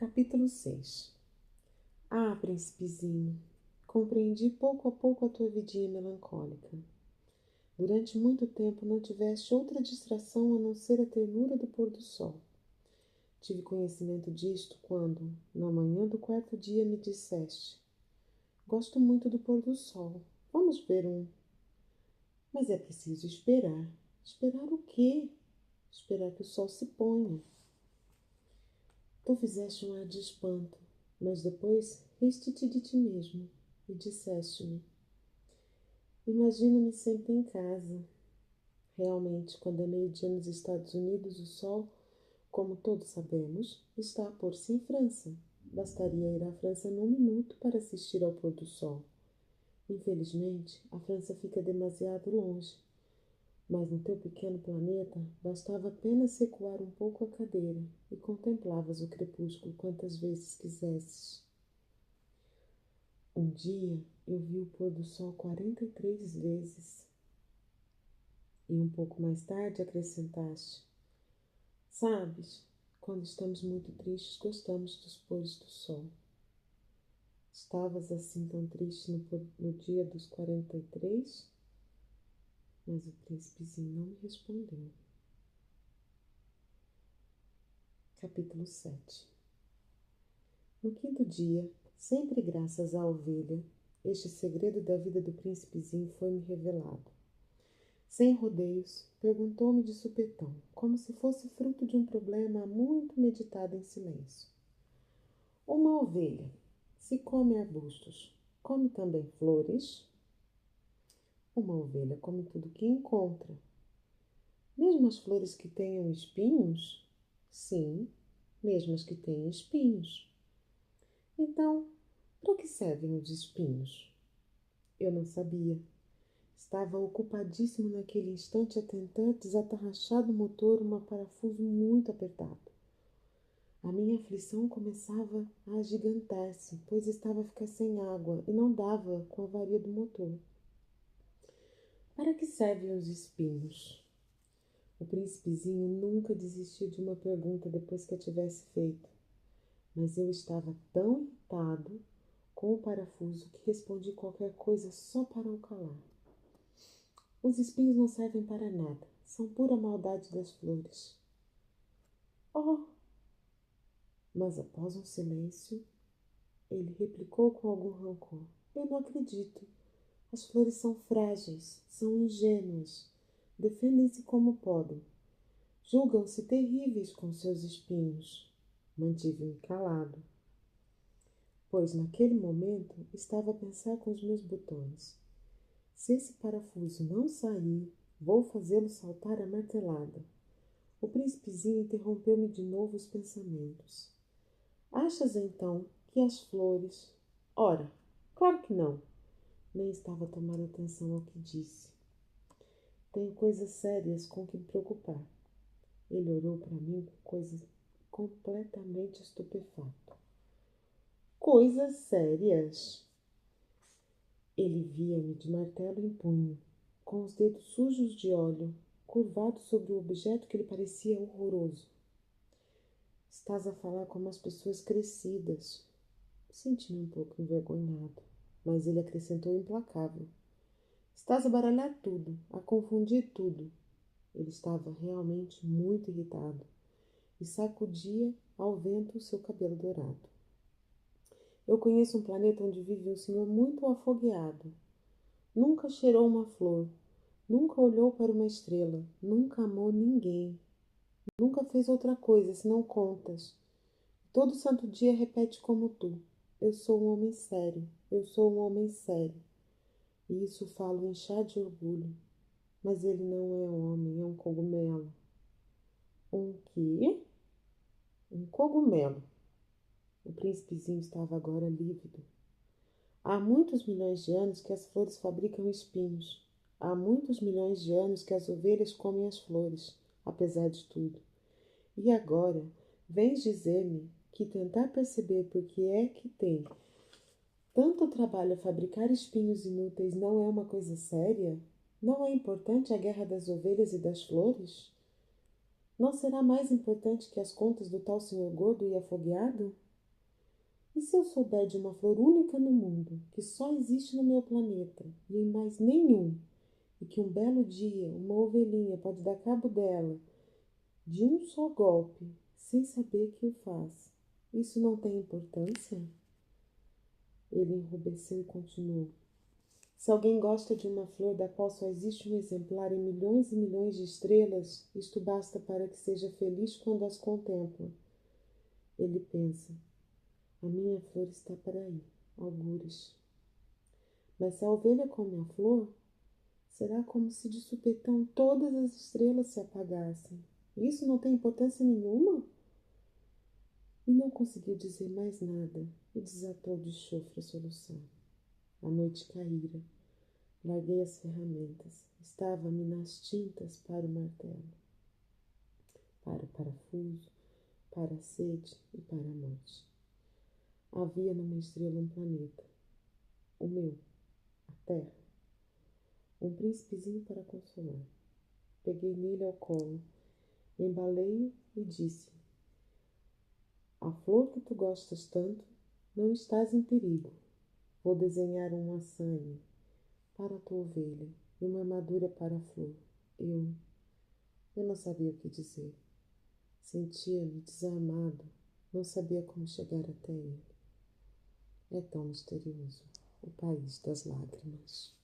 Capítulo 6. Ah, príncipezinho, compreendi pouco a pouco a tua vidinha melancólica. Durante muito tempo não tiveste outra distração a não ser a ternura do pôr do sol. Tive conhecimento disto quando, na manhã do quarto dia, me disseste: gosto muito do pôr do sol, vamos ver um. Mas é preciso esperar. Esperar o quê? Esperar que o sol se ponha. Tu fizeste um ar de espanto, mas depois riste-te de ti mesmo e disseste-me: imagino-me sempre em casa. Realmente, quando é meio-dia nos Estados Unidos, o sol, como todos sabemos, está a pôr-se em França. Bastaria ir à França num minuto para assistir ao pôr do sol. Infelizmente, a França fica demasiado longe. Mas no teu pequeno planeta, bastava apenas recuar um pouco a cadeira e contemplavas o crepúsculo quantas vezes quisesses. Um dia eu vi o pôr do sol 43 vezes. E um pouco mais tarde acrescentaste: sabes, quando estamos muito tristes, gostamos dos pôres do sol. Estavas assim tão triste no dia dos 43? Mas o príncipezinho não me respondeu. Capítulo 7. No quinto dia, sempre graças à ovelha, este segredo da vida do príncipezinho foi-me revelado. Sem rodeios, perguntou-me de supetão, como se fosse fruto de um problema muito meditado em silêncio. Uma ovelha, se come arbustos, come também flores? Uma ovelha come tudo que encontra. Mesmo as flores que tenham espinhos? Sim, mesmo as que têm espinhos. Então, para que servem os espinhos? Eu não sabia. Estava ocupadíssimo naquele instante a tentar desatarrachar do motor um parafuso muito apertado. A minha aflição começava a agigantar-se, pois estava a ficar sem água e não dava com a avaria do motor. Para que servem os espinhos? O príncipezinho nunca desistiu de uma pergunta depois que a tivesse feito, mas eu estava tão irritado com o parafuso que respondi qualquer coisa só para o calar. Os espinhos não servem para nada, são pura maldade das flores. Oh! Mas após um silêncio, ele replicou com algum rancor: eu não acredito. As flores são frágeis, são ingênuas, defendem-se como podem. Julgam-se terríveis com seus espinhos. Mantive-me calado, pois naquele momento estava a pensar com os meus botões. Se esse parafuso não sair, vou fazê-lo saltar a martelada. O príncipezinho interrompeu-me de novo os pensamentos. Achas então que as flores... Ora, claro que não. Nem estava a tomar atenção ao que disse. Tenho coisas sérias com que me preocupar. Ele olhou para mim com coisas completamente estupefato. Coisas sérias? Ele via-me de martelo em punho, com os dedos sujos de óleo, curvados sobre o objeto que lhe parecia horroroso. Estás a falar como as pessoas crescidas. Senti-me um pouco envergonhado, mas ele acrescentou implacável. Estás a baralhar tudo, a confundir tudo. Ele estava realmente muito irritado e sacudia ao vento o seu cabelo dourado. Eu conheço um planeta onde vive um senhor muito afogueado. Nunca cheirou uma flor, nunca olhou para uma estrela, nunca amou ninguém, nunca fez outra coisa senão contas. Todo santo dia repete como tu: eu sou um homem sério, eu sou um homem sério. E isso falo em chá de orgulho. Mas ele não é um homem, é um cogumelo. Um quê? Um cogumelo. O príncipezinho estava agora lívido. Há muitos milhões de anos que as flores fabricam espinhos. Há muitos milhões de anos que as ovelhas comem as flores, apesar de tudo. E agora, vens dizer-me que tentar perceber por que é que tem tanto trabalho a fabricar espinhos inúteis não é uma coisa séria? Não é importante a guerra das ovelhas e das flores? Não será mais importante que as contas do tal senhor gordo e afogueado? E se eu souber de uma flor única no mundo, que só existe no meu planeta e em mais nenhum, e que um belo dia uma ovelhinha pode dar cabo dela de um só golpe, sem saber que o faz, isso não tem importância? Ele enrubesceu e continuou. Se alguém gosta de uma flor da qual só existe um exemplar em milhões e milhões de estrelas, isto basta para que seja feliz quando as contempla. Ele pensa, a minha flor está para aí, algures. Mas se a ovelha come a flor, será como se de supetão todas as estrelas se apagassem. Isso não tem importância nenhuma? E não conseguiu dizer mais nada e desatou de chofre a solução. A noite caíra. Larguei as ferramentas. Estava-me nas tintas para o martelo, para o parafuso, para a sede e para a morte. Havia numa estrela um planeta, o meu, a Terra, um príncipezinho para consolar. Peguei nele ao colo, embalei-o e disse: a flor que tu gostas tanto, não estás em perigo. Vou desenhar um açaime para a tua ovelha e uma armadura para a flor. Eu não sabia o que dizer. Sentia-me desarmado, não sabia como chegar até ele. É tão misterioso, o país das lágrimas.